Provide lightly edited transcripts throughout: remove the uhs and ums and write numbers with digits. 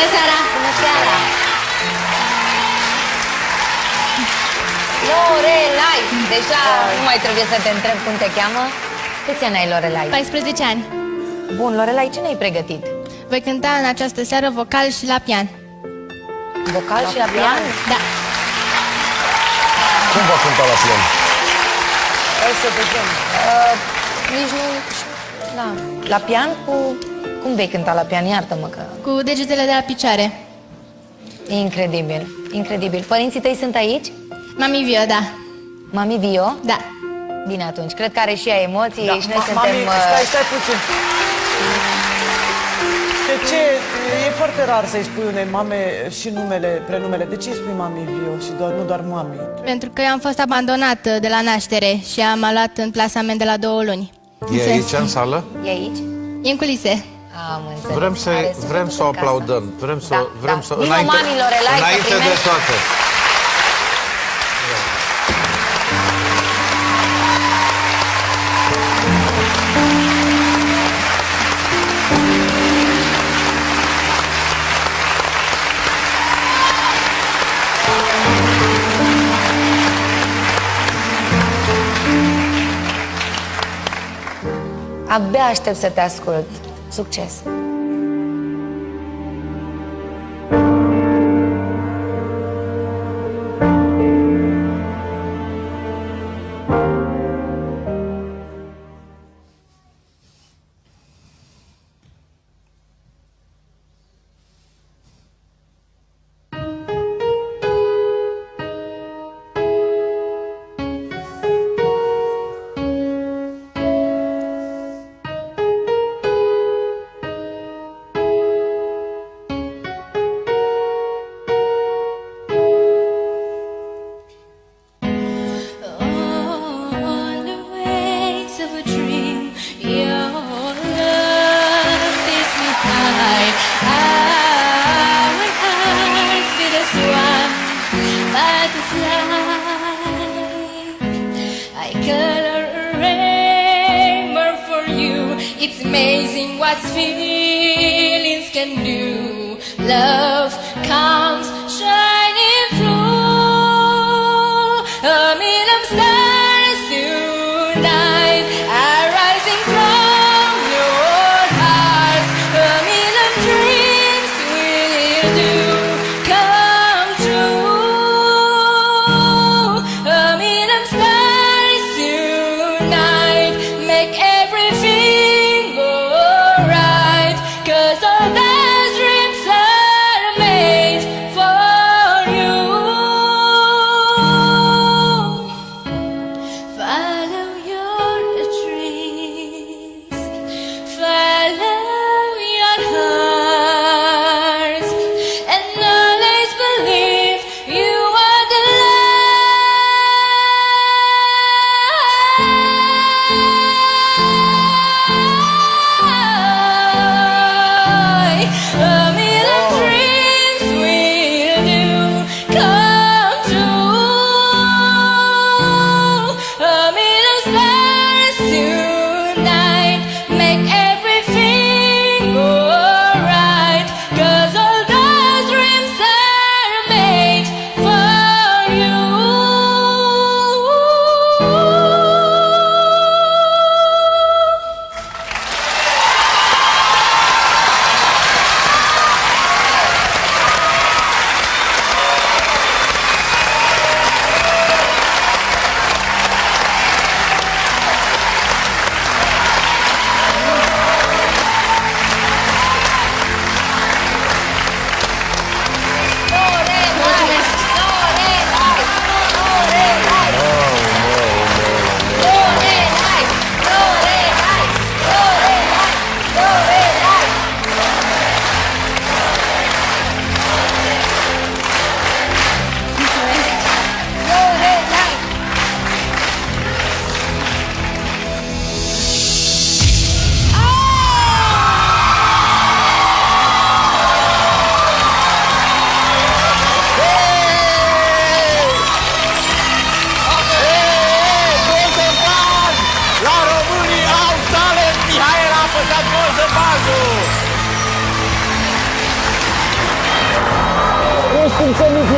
Bună seara! Bună seara! Lorelai! Deja nu mai trebuie să te întreb cum te cheamă. Câți ani ai, Lorelai? 14 ani. Bun, Lorelai, ce ne-ai pregătit? Voi cânta în această seară vocal și la pian. Vocal și la pian? Da. Cum va cânta la pian? Hai să vedem. Nici nu... Da. La pian cu... Cum vei cânta la pian? Iartă-mă că... Cu degetele de la picioare. E incredibil, incredibil. Părinții tăi sunt aici? Mami Vio, da. Mami Vio? Da. Bine atunci, cred că are și ea emoții și noi suntem... Mami, stai puțin. De ce? E foarte rar să-i spui unei mame și prenumele. De ce îi spui Mami Vio și nu doar Mami? Pentru că eu am fost abandonat de la naștere și am luat în plasament de la 2 luni. E aici în sală? E aici? E în culise. Am înțeles. Vrem să o aplaudăm. Vrem să... Vino, mami, Lorelai, înainte de toate. Abia aștept să te ascult. Succes! It's amazing what feelings can do. Love comes shining through. A million stars tonight are rising from your heart. A million dreams will do come true. A million stars tonight make everything go right. 'Cause all those dreams are made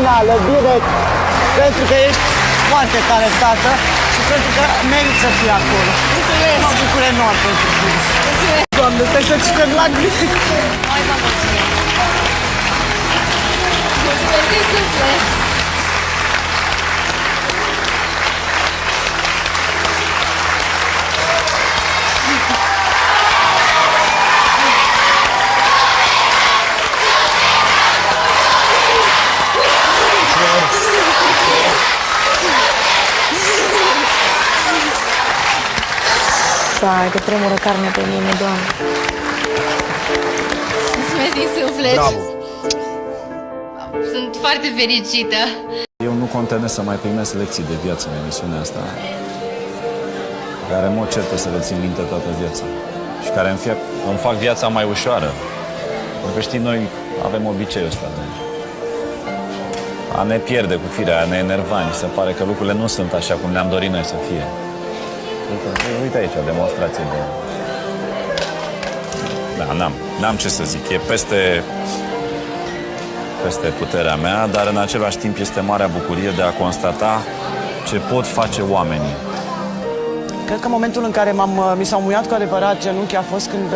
finală, direct, pentru că ești foarte talentată și pentru că meriți să fii acolo. Mulțumesc! Mă bucur enorm pentru tine. Mulțumesc! Doamne, trebuie să cităm lacrimi. Mai vă mulțumesc! Mulțumesc din suflet! Vai, că tremură carnea pe mine, Doamne. Mulțumesc din suflet! Bravo. Sunt foarte fericită! Eu nu contenez să mai primesc lecții de viață în emisiunea asta, care, în mod cert, o să le țin minte toată viața și care îmi fac viața mai ușoară. Pentru că, știi, noi avem obiceiul ăsta de a ne pierde cu firea, a ne enerva. Mi se pare că lucrurile nu sunt așa cum ne-am dorit noi să fie. Uite aici, o demonstrație de... Da, n-am ce să zic. E peste puterea mea, dar în același timp este marea bucurie de a constata ce pot face oamenii. Cred că momentul în care mi s-au muiat cu adevărat genunchii a fost când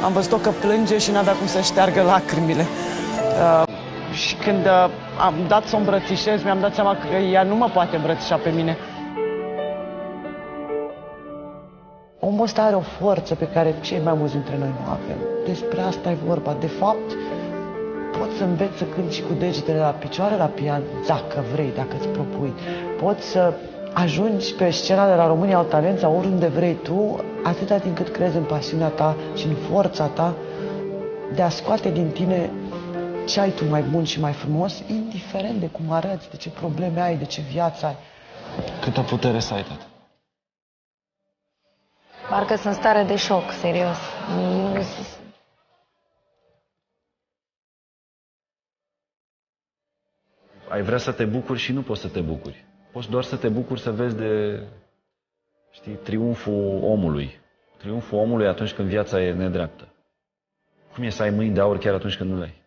am văzut-o că plânge și n-avea cum să șteargă lacrimile. Și când am dat să o îmbrățișez, mi-am dat seama că ea nu mă poate îmbrățișa pe mine. Omul ăsta are o forță pe care cei mai mulți dintre noi nu avem. Despre asta e vorba. De fapt, poți să înveți să cânti și cu degetele la picioare la pian, dacă vrei, dacă îți propui. Poți să ajungi pe scena de la România au talent sau oriunde vrei tu, atâta timp cât crezi în pasiunea ta și în forța ta de a scoate din tine ce ai tu mai bun și mai frumos, indiferent de cum arăți, de ce probleme ai, de ce viață ai. Câtă putere să ai, tată? Parcă sunt în stare de șoc, serios. Ai vrea să te bucuri și nu poți să te bucuri. Poți doar să te bucuri să vezi de, știi, triumful omului. Triumful omului atunci când viața e nedreaptă. Cum e să ai mâini de aur chiar atunci când nu le ai?